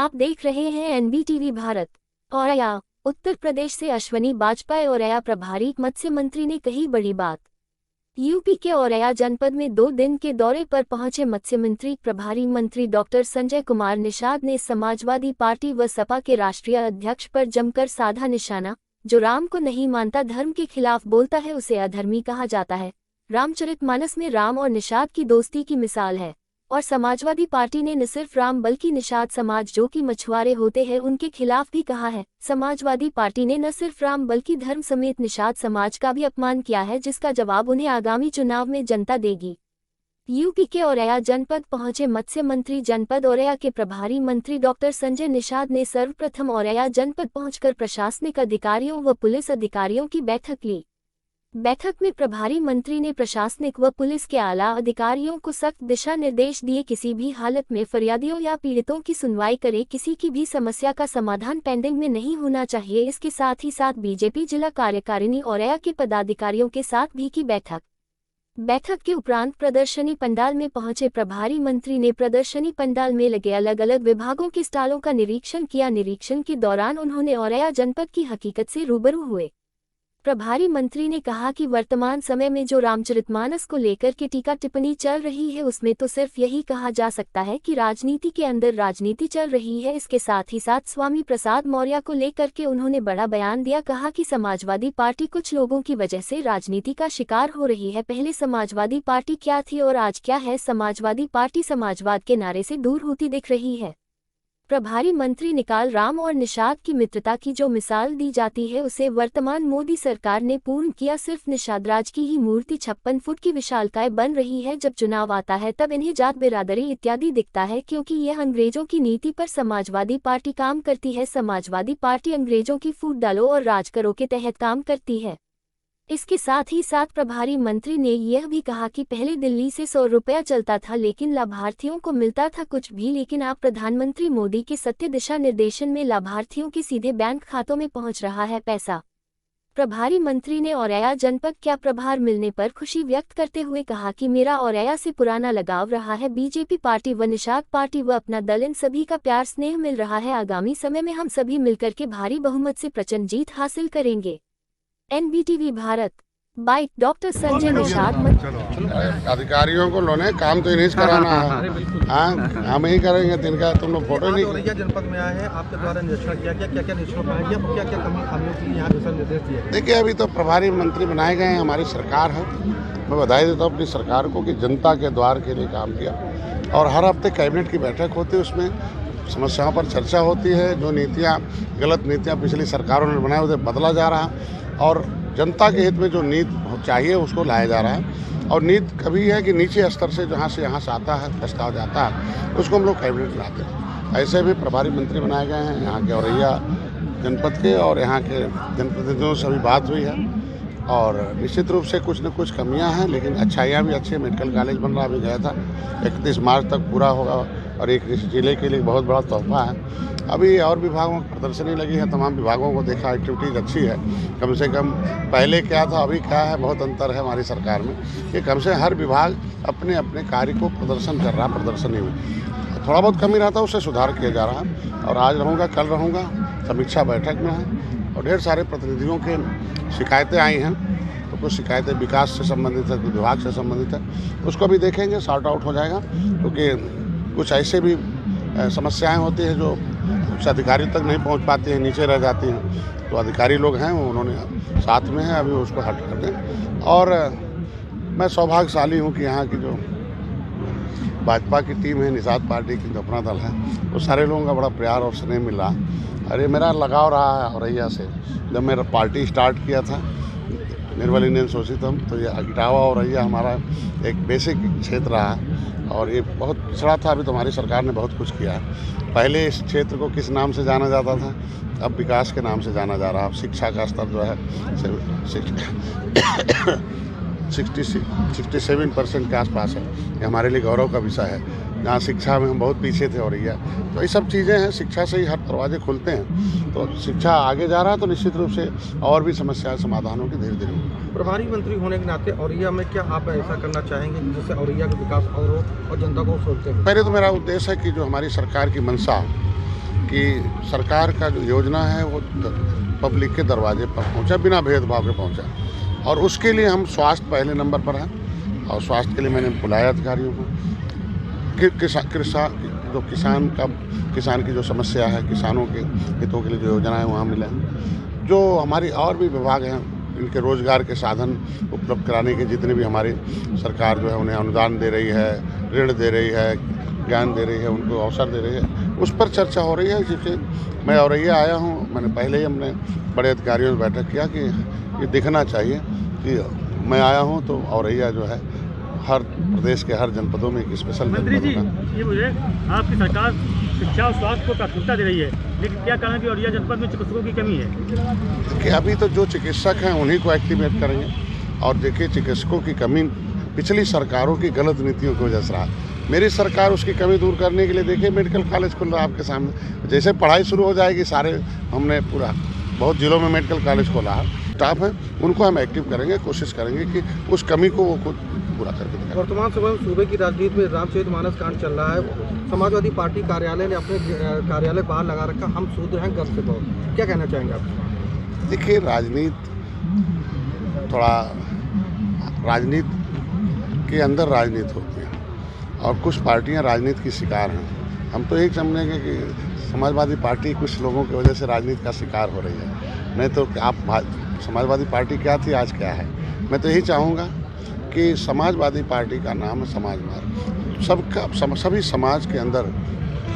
आप देख रहे हैं एनबीटीवी भारत। औरैया उत्तर प्रदेश से अश्वनी बाजपेयी औरैया प्रभारी मत्स्य मंत्री ने कही बड़ी बात। यूपी के औरैया जनपद में 2 दिन के दौरे पर पहुंचे मत्स्य मंत्री प्रभारी मंत्री डॉक्टर संजय कुमार निषाद ने समाजवादी पार्टी व सपा के राष्ट्रीय अध्यक्ष पर जमकर साधा निशाना। जो राम को नहीं मानता, धर्म के खिलाफ बोलता है, उसे अधर्मी कहा जाता है। रामचरितमानस में राम और निषाद की दोस्ती की मिसाल है। और समाजवादी पार्टी ने न सिर्फ राम बल्कि निषाद समाज जो कि मछुआरे होते हैं उनके खिलाफ भी कहा है। समाजवादी पार्टी ने न सिर्फ राम बल्कि धर्म समेत निषाद समाज का भी अपमान किया है, जिसका जवाब उन्हें आगामी चुनाव में जनता देगी। यूपी के औरैया जनपद पहुंचे मत्स्य मंत्री जनपद औरैया के प्रभारी मंत्री डॉक्टर संजय निषाद ने सर्वप्रथम औरैया जनपद पहुंचकर प्रशासनिक अधिकारियों व पुलिस अधिकारियों की बैठक ली। बैठक में प्रभारी मंत्री ने प्रशासनिक व पुलिस के आला अधिकारियों को सख्त दिशा निर्देश दिए। किसी भी हालत में फरियादियों या पीड़ितों की सुनवाई करे, किसी की भी समस्या का समाधान पेंडिंग में नहीं होना चाहिए। इसके साथ ही साथ बीजेपी जिला कार्यकारिणी औरैया के पदाधिकारियों के साथ भी की बैठक के उपरांत प्रदर्शनी पंडाल में पहुंचे प्रभारी मंत्री ने प्रदर्शनी पंडाल में लगे अलग अलग विभागों के स्टॉलों का निरीक्षण किया। निरीक्षण के दौरान उन्होंने औरैया जनपद की हकीकत से रूबरू हुए। प्रभारी मंत्री ने कहा कि वर्तमान समय में जो रामचरितमानस को लेकर के टीका टिप्पणी चल रही है, उसमें तो सिर्फ यही कहा जा सकता है कि राजनीति के अंदर राजनीति चल रही है। इसके साथ ही साथ स्वामी प्रसाद मौर्य को लेकर के उन्होंने बड़ा बयान दिया। कहा कि समाजवादी पार्टी कुछ लोगों की वजह से राजनीति का शिकार हो रही है। पहले समाजवादी पार्टी क्या थी और आज क्या है? समाजवादी पार्टी समाजवाद के नारे से दूर होती दिख रही है। प्रभारी मंत्री निकाल राम और निषाद की मित्रता की जो मिसाल दी जाती है, उसे वर्तमान मोदी सरकार ने पूर्ण किया। सिर्फ निषादराज की ही मूर्ति 56 फुट की विशालकाय बन रही है। जब चुनाव आता है तब इन्हें जात बिरादरी इत्यादि दिखता है, क्योंकि यह अंग्रेजों की नीति पर समाजवादी पार्टी काम करती है। समाजवादी पार्टी अंग्रेजों की फूट डालो और राज करो के तहत काम करती है। इसके साथ ही साथ प्रभारी मंत्री ने यह भी कहा कि पहले दिल्ली से 100 रुपया चलता था, लेकिन लाभार्थियों को मिलता था कुछ भी, लेकिन अब प्रधानमंत्री मोदी के सत्य दिशा निर्देशन में लाभार्थियों के सीधे बैंक खातों में पहुंच रहा है पैसा। प्रभारी मंत्री ने औरैया जनपद क्या प्रभार मिलने पर खुशी व्यक्त करते हुए कहा कि मेरा औरैया से पुराना लगाव रहा है। बीजेपी पार्टी व निषाद पार्टी व अपना दल, इन सभी का प्यार स्नेह मिल रहा है। आगामी समय में हम सभी मिलकर के भारी बहुमत से प्रचंड जीत हासिल करेंगे। एनबीटीवी भारत बाइट डॉक्टर संजय निषाद। अधिकारियों को लोने काम तो इन्हीं से कराना है। हाँ, हम ही करेंगे। तिनका तुम लोग फोटो नहीं। औरैया जनपद में आए हैं, आपके द्वारा निरीक्षण किया गया, क्या निरीक्षण पाया गया, क्या क्या कमी खामियों के लिए यहाँ दिशा निर्देश दिए? देखिए, अभी तो प्रभारी मंत्री बनाए गए हैं, हमारी सरकार है। मैं बधाई देता हूँ अपनी सरकार को कि जनता के द्वार के लिए काम किया। और हर हफ्ते कैबिनेट की बैठक होती है, उसमें समस्याओं पर चर्चा होती है। जो नीतियाँ, गलत नीतियाँ पिछली सरकारों ने बनाई, उसे बदला जा रहा है और जनता के हित में जो नीति चाहिए उसको लाया जा रहा है। और नीति कभी है कि नीचे स्तर से जहाँ से आता है, प्रस्ताव जाता है, उसको हम लोग कैबिनेट लाते हैं। ऐसे भी प्रभारी मंत्री बनाए गए हैं यहाँ के औरैया जनपद के, और यहाँ के जनप्रतिनिधियों से अभी बात हुई है। और निश्चित रूप से कुछ न कुछ कमियां हैं, लेकिन अच्छाइयाँ भी अच्छी। मेडिकल कॉलेज बन रहा, अभी गया था, 31 मार्च तक पूरा होगा और एक जिले के लिए बहुत बड़ा तोहफा है। अभी और विभागों की प्रदर्शनी लगी है, तमाम विभागों को देखा, एक्टिविटीज़ अच्छी है। कम से कम पहले क्या था अभी क्या है, बहुत अंतर है हमारी सरकार में कि कम से हर विभाग अपने अपने कार्य को प्रदर्शन कर रहा। प्रदर्शनी में थोड़ा बहुत कमी रहता है, उससे सुधार किया जा रहा है। और आज रहूँगा, कल रहूँगा, समीक्षा बैठक में है और ढेर सारे प्रतिनिधियों के शिकायतें आई हैं। तो कुछ शिकायतें विकास से संबंधित है, कुछ विभाग से संबंधित है, उसको भी देखेंगे, सॉर्ट आउट हो जाएगा। क्योंकि कुछ ऐसे भी समस्याएं होती हैं जो कुछ अधिकारी तक नहीं पहुंच पाती हैं, नीचे रह जाती हैं। तो अधिकारी लोग हैं, उन्होंने साथ में है, अभी उसको हट कर दें। और मैं सौभाग्यशाली हूं कि यहाँ की जो भाजपा की टीम है, निषाद पार्टी की जो अपना दल है, वो सारे लोगों का बड़ा प्यार और स्नेह मिल रहा है। अरे मेरा लगाव रहा है औरैया से। जब मेरा पार्टी स्टार्ट किया था निर्मल इंडियन सोसाइटी, तो ये इटावा औरैया हमारा एक बेसिक क्षेत्र रहा है और ये बहुत पिछड़ा था। अभी तो हमारी सरकार ने बहुत कुछ किया है। पहले इस क्षेत्र को किस नाम से जाना जाता था, अब विकास के नाम से जाना जा रहा है। अब शिक्षा का स्तर जो है 67% के आसपास है। ये हमारे लिए गौरव का विषय है। जहाँ शिक्षा में हम बहुत पीछे थे औरैया, तो ये सब चीज़ें हैं। शिक्षा से ही हर दरवाजे खुलते हैं। तो शिक्षा आगे जा रहा है, तो निश्चित रूप से और भी समस्याएं समाधान होगी धीरे धीरे। प्रभारी मंत्री होने के नाते औरैया में क्या आप ऐसा करना चाहेंगे जिससे औरैया का विकास और हो और जनता को सोचते हैं? पहले तो मेरा उद्देश्य है कि जो हमारी सरकार की मंशा कि सरकार का जो योजना है वो पब्लिक के दरवाजे पर पहुंचा, बिना भेदभाव के पहुंचा। और उसके लिए हम स्वास्थ्य पहले नंबर पर हैं, और स्वास्थ्य के लिए मैंने बुलाया अधिकारियों को कि किसान की जो समस्या है, किसानों के हितों के लिए जो योजना है वहाँ मिले। जो हमारी और भी विभाग हैं, इनके रोजगार के साधन उपलब्ध कराने के जितने भी हमारी सरकार जो है उन्हें अनुदान दे रही है, ऋण दे रही है, ज्ञान दे रही है, उनको अवसर दे रही है, उस पर चर्चा हो रही है। जिससे मैं औरैया आया हूँ, मैंने पहले ही हमने बड़े अधिकारियों से बैठक किया कि ये दिखना चाहिए कि मैं आया हूँ तो औरैया जो है हर प्रदेश के हर जनपदों में एक स्पेशल मंत्री जी, ये मुझे आपकी सरकार शिक्षा और स्वास्थ्य को प्राथमिकता दे रही है, लेकिन क्या कारण कि औरैया जनपद में चिकित्सकों की कमी है? कि अभी तो जो चिकित्सक हैं उन्हीं को एक्टिवेट करेंगे। और देखिए, चिकित्सकों की कमी पिछली सरकारों की गलत नीतियों की वजह से रहा। मेरी सरकार उसकी कमी दूर करने के लिए, देखिए मेडिकल कॉलेज खुल रहा है आपके सामने। जैसे पढ़ाई शुरू हो जाएगी, सारे हमने पूरा बहुत जिलों में मेडिकल कॉलेज खोला है, स्टाफ है, उनको हम एक्टिव करेंगे, कोशिश करेंगे कि उस कमी को वो खुद पूरा करके दें। वर्तमान समय में सूबे की राजनीति में रामचरितमानस कांड चल रहा है। समाजवादी पार्टी कार्यालय ने अपने कार्यालय बाहर लगा रखा, हम शूद्र हैं गर्व से बहुत। क्या कहना चाहेंगे आप? देखिए, राजनीति के अंदर राजनीति होती है, और कुछ पार्टियां राजनीति की शिकार हैं। हम तो एक समझेंगे कि समाजवादी पार्टी कुछ लोगों की वजह से राजनीति का शिकार हो रही है। नहीं तो आप समाजवादी पार्टी क्या थी, आज क्या है? मैं तो यही चाहूँगा कि समाजवादी पार्टी का नाम है समाजवाद। सभी समाज के अंदर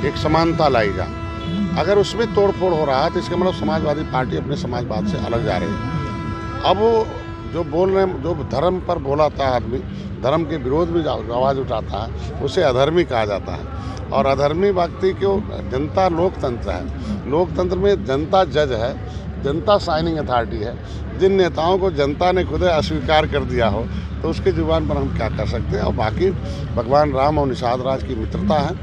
एक समानता लाई जाए। अगर उसमें तोड़फोड़ हो रहा है तो इसका मतलब समाजवादी पार्टी अपने समाजवाद से अलग जा रही है। अब वो जो बोल रहे हैं, जो धर्म पर बोलाता है आदमी, धर्म के विरोध में आवाज़ उठाता है, उसे अधर्मी कहा जाता है। और अधर्मी व्यक्ति को जनता लोकतंत्र है, लोकतंत्र में जनता जज है, जनता साइनिंग अथॉरिटी है। जिन नेताओं को जनता ने खुद अस्वीकार कर दिया हो तो उसके जुबान पर हम क्या कर सकते हैं। और बाकी भगवान राम और निषाद राज की मित्रता है।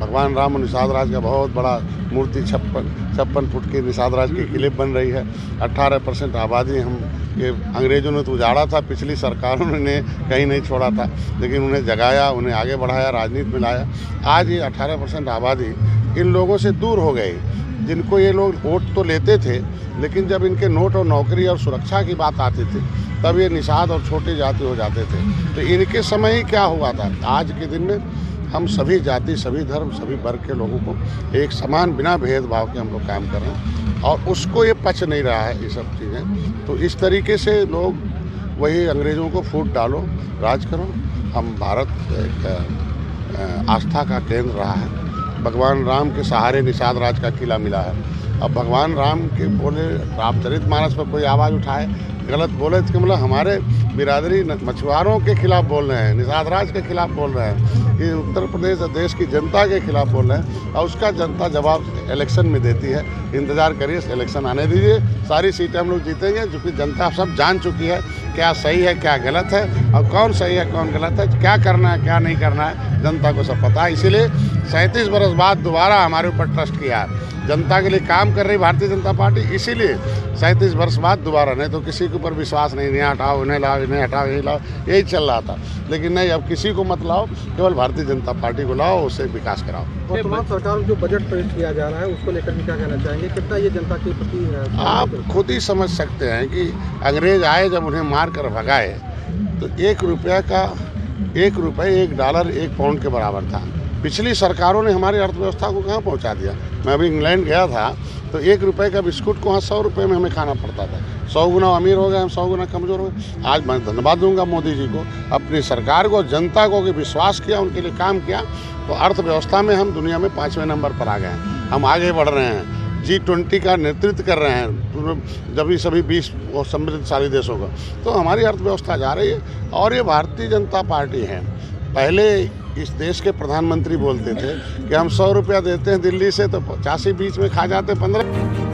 भगवान राम और निषाद राज का बहुत बड़ा मूर्ति 56 फुट की निषाद राज की क्लिप बन रही है। 18% आबादी हम ये अंग्रेजों ने तो उजाड़ा था, पिछली सरकारों ने कहीं नहीं छोड़ा था, लेकिन उन्हें जगाया, उन्हें आगे बढ़ाया, राजनीति में लाया। आज ये 18% आबादी इन लोगों से दूर हो गई, जिनको ये लोग वोट तो लेते थे, लेकिन जब इनके नोट और नौकरी और सुरक्षा की बात आती थी तब ये निषाद और छोटे जाति हो जाते थे। तो इनके समय ही क्या हुआ था। आज के दिन में हम सभी जाति, सभी धर्म, सभी वर्ग के लोगों को एक समान, बिना भेदभाव के हम लोग काम कर रहे हैं, और उसको ये पच नहीं रहा है ये सब चीज़ें। तो इस तरीके से लोग वही अंग्रेज़ों को फूट डालो, राज करो। हम भारत एक आस्था का केंद्र रहा है। भगवान राम के सहारे निषाद राज का किला मिला है। अब भगवान राम के बोले रामचरितमानस पर कोई आवाज़ उठाए, गलत बोले, तो मतलब हमारे बिरादरी मछुआरों के खिलाफ बोल रहे हैं, निषाद राज के खिलाफ बोल रहे हैं, ये उत्तर प्रदेश देश की जनता के खिलाफ बोल रहे हैं। और उसका जनता जवाब इलेक्शन में देती है। इंतज़ार करिए, इलेक्शन आने दीजिए, सारी सीटें हम लोग जीतेंगे, क्योंकि जनता सब जान चुकी है क्या सही है क्या गलत है, और कौन सही है कौन गलत है, क्या करना है क्या नहीं करना है, जनता को सब पता है। इसीलिए 37 बरस बाद दोबारा हमारे ऊपर ट्रस्ट किया है। जनता के लिए काम कर रही भारतीय जनता पार्टी, इसीलिए 37 वर्ष बाद दोबारा। नहीं तो किसी के ऊपर विश्वास नहीं, इन्हें हटाओ, इन्हें लाओ, इन्हें हटाओ, इन्हें लाओ, यही चल रहा था। लेकिन नहीं, अब किसी को मत लाओ, केवल भारतीय जनता पार्टी को लाओ, उससे विकास कराओ। वर्तमान सरकार में जो बजट पेश किया जा रहा है उसको लेकर भी क्या कहना चाहेंगे? कितना ये जनता के प्रति है? आप खुद ही समझ सकते हैं कि अंग्रेज आए, जब उन्हें मार कर भगाए तो $1 $1 1 पाउंड के बराबर था। पिछली सरकारों ने हमारी अर्थव्यवस्था को कहाँ पहुँचा दिया। मैं अभी इंग्लैंड गया था तो $1 का बिस्कुट को वहाँ 100 रुपये में हमें खाना पड़ता था। 100 गुना अमीर हो गए हम, 100 गुना कमज़ोर हो गए। आज मैं धन्यवाद दूंगा मोदी जी को, अपनी सरकार को, जनता को कि विश्वास किया, उनके लिए काम किया, तो अर्थव्यवस्था में हम दुनिया में 5वें नंबर पर आ गए हैं। हम आगे बढ़ रहे हैं, G20 का नेतृत्व कर रहे हैं, जब भी सभी 20 समृद्धशाली देशों का। तो हमारी अर्थव्यवस्था जा रही है, और ये भारतीय जनता पार्टी है। पहले इस देश के प्रधानमंत्री बोलते थे कि हम 100 रुपया देते हैं दिल्ली से तो 85 बीच में खा जाते 15।